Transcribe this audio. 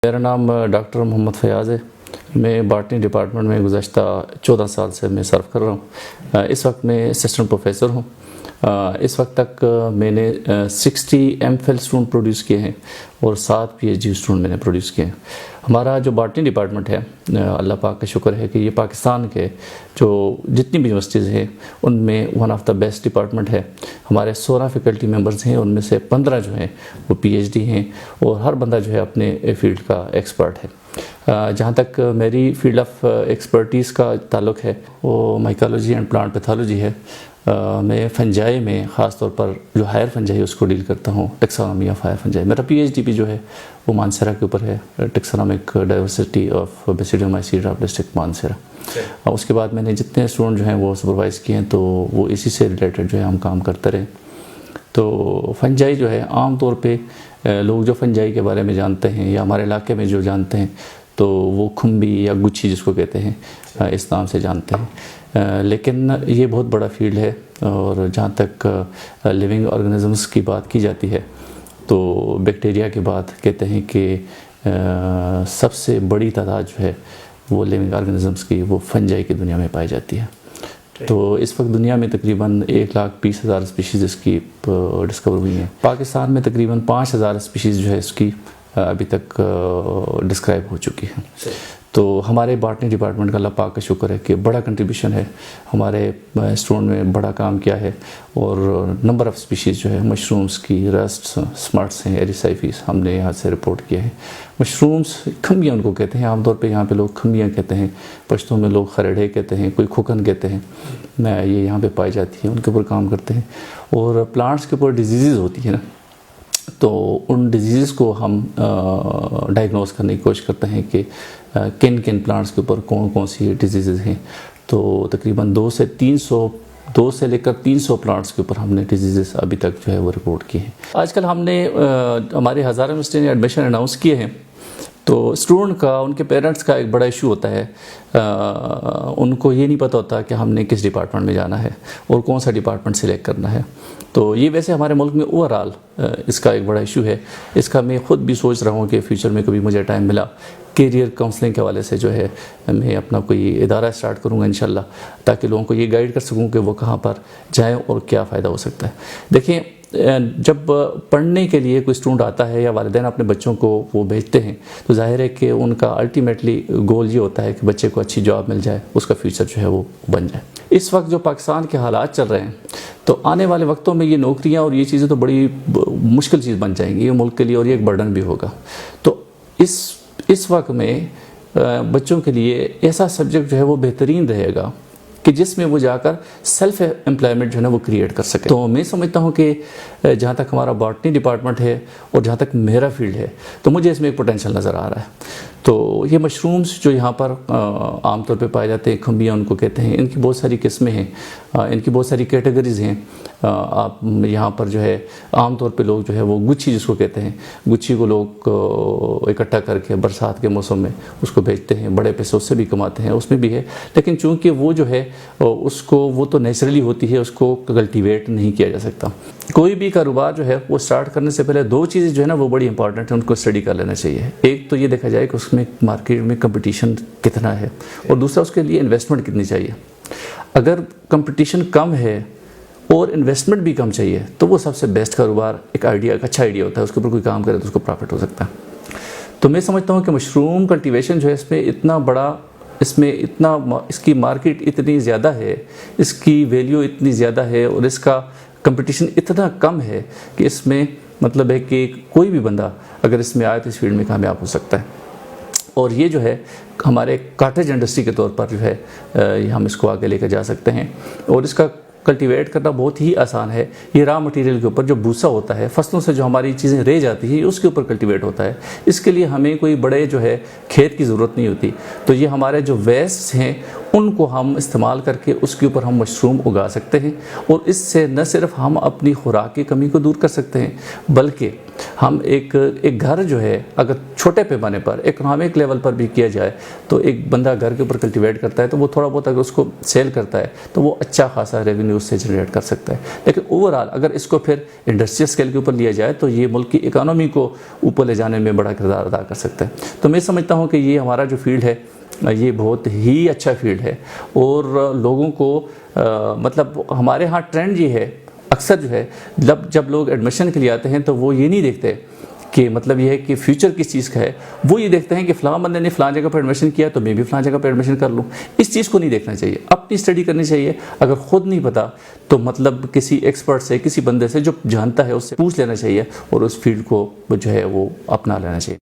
میرا نام ڈاکٹر محمد فیاض ہے۔ میں باٹنی ڈپارٹمنٹ میں گزشتہ 14 سال سے میں سرو کر رہا ہوں۔ اس وقت میں اسسٹنٹ پروفیسر ہوں۔ اس وقت تک میں نے 60 ایم فل اسٹوڈنٹ پروڈیوس کیے ہیں اور 7 پی ایچ ڈی اسٹوڈنٹ میں نے پروڈیوس کیے ہیں۔ ہمارا جو باٹنی ڈپارٹمنٹ ہے، اللہ پاک کا شکر ہے کہ یہ پاکستان کے جو جتنی بھی یونیورسٹیز ہیں ان میں one of the best department ہے۔ ہمارے 16 فیکلٹی ممبرز ہیں، ان میں سے 15 جو ہیں وہ پی ایچ ڈی ہیں اور ہر بندہ جو ہے اپنے فیلڈ کا ایکسپرٹ ہے۔ جہاں تک میری فیلڈ آف ایکسپرٹیز کا تعلق ہے وہ مائیکالوجی اینڈ پلانٹ پیتھولوجی ہے۔ میں فنجائی میں خاص طور پر جو ہائر فنجائی اس کو ڈیل کرتا ہوں، ٹیکسانومی آف ہائر فنجائی۔ میرا پی ایچ ڈی بھی جو ہے وہ مانسیرا کے اوپر ہے، ٹیکسانومک ڈائیورسٹی آف بیسیڈیومائسیڈا ڈسٹرکٹ مانسیرا۔ اس کے بعد میں نے جتنے اسٹوڈنٹ جو ہیں وہ سپروائز کیے ہیں تو وہ اسی سے ریلیٹڈ جو ہے ہم کام کرتے رہے۔ تو فنجائی جو ہے عام طور پہ لوگ جو فنجائی کے بارے میں جانتے ہیں یا ہمارے علاقے میں جو جانتے ہیں تو وہ کھمبی یا گچھی جس کو کہتے ہیں اس نام سے جانتے ہیں، لیکن یہ بہت بڑا فیلڈ ہے۔ اور جہاں تک لیونگ آرگنزمز کی بات کی جاتی ہے تو بیکٹیریا کے بعد کہتے ہیں کہ سب سے بڑی تعداد جو ہے وہ لیونگ آرگنزمز کی وہ فنجائی کی دنیا میں پائی جاتی ہے۔ تو اس وقت دنیا میں تقریباً 1,20,000 اسپیشیز اس کی ڈسکور ہوئی ہیں۔ پاکستان میں تقریباً 5,000 اسپیشیز جو ہے اس کی ابھی تک ڈسکرائب ہو چکی ہیں۔ تو ہمارے باٹنی ڈپارٹمنٹ کا اللہ پاک کا شکر ہے کہ بڑا کنٹریبیوشن ہے، ہمارے اسٹوڈنٹ میں بڑا کام کیا ہے اور نمبر آف اسپیشیز جو ہے مشرومز کی، رسٹ، سمرٹس ہیں، ایریسائفیز ہم نے یہاں سے رپورٹ کیا ہے۔ مشرومز کھمبیاں ان کو کہتے ہیں، عام طور پہ یہاں پہ لوگ کھمبیاں کہتے ہیں، پشتوں میں لوگ خرڑے کہتے ہیں، کوئی کھوکن کہتے ہیں، یہ یہاں پہ پائی جاتی ہے، ان کے اوپر کام کرتے ہیں۔ اور پلانٹس کے اوپر ڈیزیزز ہوتی ہے نا، تو ان ڈیزیز کو ہم ڈائگنوز کرنے کی کوشش کرتے ہیں کہ کن کن پلانٹس کے اوپر کون کون سی ڈیزیزز ہیں۔ تو تقریباً 2 سے لے کر 300 پلانٹس کے اوپر ہم نے ڈیزیزز ابھی تک جو ہے وہ رپورٹ کیے ہیں۔ آج کل ہم نے ہمارے ہزارہ یونیورسٹی نے ایڈمیشن اناؤنس کیے ہیں تو اسٹوڈنٹ کا، ان کے پیرنٹس کا ایک بڑا ایشو ہوتا ہے، ان کو یہ نہیں پتہ ہوتا کہ ہم نے کس ڈپارٹمنٹ میں جانا ہے اور کون سا ڈپارٹمنٹ سلیکٹ کرنا ہے۔ تو یہ ویسے ہمارے ملک میں اوورآل اس کا ایک بڑا ایشو ہے۔ اس کا میں خود بھی سوچ رہا ہوں کہ فیوچر میں کبھی مجھے ٹائم ملا کیریئر کاؤنسلنگ کے حوالے سے جو ہے میں اپنا کوئی ادارہ اسٹارٹ کروں گا انشاءاللہ، تاکہ لوگوں کو یہ گائیڈ کر سکوں کہ وہ کہاں پر جائیں اور کیا فائدہ ہو سکتا ہے۔ دیکھیں، جب پڑھنے کے لیے کوئی اسٹوڈنٹ آتا ہے یا والدین اپنے بچوں کو وہ بھیجتے ہیں تو ظاہر ہے کہ ان کا الٹیمیٹلی گول یہ ہوتا ہے کہ بچے کو اچھی جاب مل جائے، اس کا فیوچر جو ہے وہ بن جائے۔ اس وقت جو پاکستان کے حالات چل رہے ہیں تو آنے والے وقتوں میں یہ نوکریاں اور یہ چیزیں تو بڑی مشکل چیز بن جائیں گی یہ ملک کے لیے، اور یہ ایک برڈن بھی ہوگا۔ تو اس وقت میں بچوں کے لیے ایسا سبجیکٹ جو ہے وہ بہترین رہے گا کہ جس میں وہ جا کر سیلف امپلائمنٹ جو ہے نا وہ کریٹ کر سکے۔ تو میں سمجھتا ہوں کہ جہاں تک ہمارا باٹنی ڈپارٹمنٹ ہے اور جہاں تک میرا فیلڈ ہے تو مجھے اس میں ایک پوٹینشیل نظر آ رہا ہے۔ تو یہ مشرومز جو یہاں پر عام طور پہ پائے جاتے ہیں، کھمبیاں ان کو کہتے ہیں، ان کی بہت ساری قسمیں ہیں، ان کی بہت ساری کیٹیگریز ہیں۔ آپ یہاں پر جو ہے عام طور پہ لوگ جو ہے وہ گچھی جس کو کہتے ہیں، گچھی کو لوگ اکٹھا کر کے برسات کے موسم میں اس کو بیچتے ہیں، بڑے پیسے اس سے بھی کماتے ہیں، اس میں بھی ہے۔ لیکن چونکہ وہ جو ہے اس کو وہ تو نیچرلی ہوتی ہے، اس کو کلٹیویٹ نہیں کیا جا سکتا۔ کوئی بھی کاروبار جو ہے وہ سٹارٹ کرنے سے پہلے 2 چیزیں جو ہے نا وہ بڑی امپورٹنٹ ہیں، ان کو اسٹڈی کر لینا چاہیے۔ ایک تو یہ دیکھا جائے کہ اس میں مارکیٹ میں کمپٹیشن کتنا ہے، اور دوسرا اس کے لیے انویسٹمنٹ کتنی چاہیے۔ اگر کمپٹیشن کم ہے اور انویسٹمنٹ بھی کم چاہیے تو وہ سب سے بیسٹ کاروبار ایک اچھا آئیڈیا ہوتا ہے، اس کے اوپر کوئی کام کرے تو اس کو پروفٹ ہو سکتا ہے۔ تو میں سمجھتا ہوں کہ مشروم کلٹیویشن جو ہے اس میں اتنا بڑا، اس کی مارکیٹ اتنی زیادہ ہے، اس کی ویلیو اتنی زیادہ ہے اور اس کا کمپٹیشن اتنا کم ہے کہ اس میں مطلب ہے کہ کوئی بھی بندہ اگر اس میں آئے تو اس فیلڈ میں کامیاب ہو سکتا ہے۔ اور یہ جو ہے ہمارے کاٹیج انڈسٹری کے طور پر جو ہے ہم اس کو آگے لے کے جا سکتے ہیں، اور اس کا کلٹیویٹ کرنا بہت ہی آسان ہے۔ یہ را مٹیریل کے اوپر جو بھوسا ہوتا ہے، فصلوں سے جو ہماری چیزیں رہ جاتی ہیں اس کے اوپر کلٹیویٹ ہوتا ہے۔ اس کے لیے ہمیں کوئی بڑے جو ہے کھیت کی ضرورت نہیں ہوتی۔ تو یہ ہمارے جو ویسٹ ہیں ان کو ہم استعمال کر کے اس کے اوپر ہم مشروم اگا سکتے ہیں، اور اس سے نہ صرف ہم اپنی خوراک کی کمی کو دور کر سکتے ہیں بلکہ ہم ایک گھر جو ہے اگر چھوٹے پیمانے پر اکنامک لیول پر بھی کیا جائے تو ایک بندہ گھر کے اوپر کلٹیویٹ کرتا ہے تو وہ تھوڑا بہت اگر اس کو سیل کرتا ہے تو وہ اچھا خاصا ریونیو اس سے جنریٹ کر سکتا ہے. لیکن اوورآل اگر اس کو پھر انڈسٹریل اسکیل کے اوپر لیا جائے تو یہ ملک کی اکانومی کو اوپر لے جانے میں بڑا کردار ادا کر سکتا ہے. تو میں سمجھتا ہوں کہ یہ ہمارا جو فیلڈ ہے یہ بہت ہی اچھا فیلڈ ہے اور لوگوں کو مطلب ہمارے ہاں ٹرینڈ یہ ہے اکثر جو ہے جب لوگ ایڈمیشن کے لیے آتے ہیں تو وہ یہ نہیں دیکھتے کہ مطلب یہ ہے کہ فیوچر کس چیز کا ہے, وہ یہ دیکھتے ہیں کہ فلاں بندے نے فلاں جگہ پر ایڈمیشن کیا تو میں بھی فلاں جگہ پر ایڈمیشن کر لوں. اس چیز کو نہیں دیکھنا چاہیے, اپنی اسٹڈی کرنی چاہیے. اگر خود نہیں پتا تو مطلب کسی ایکسپرٹ سے, کسی بندے سے جو جانتا ہے اس سے پوچھ لینا چاہیے اور اس فیلڈ کو جو ہے وہ اپنا لینا چاہیے.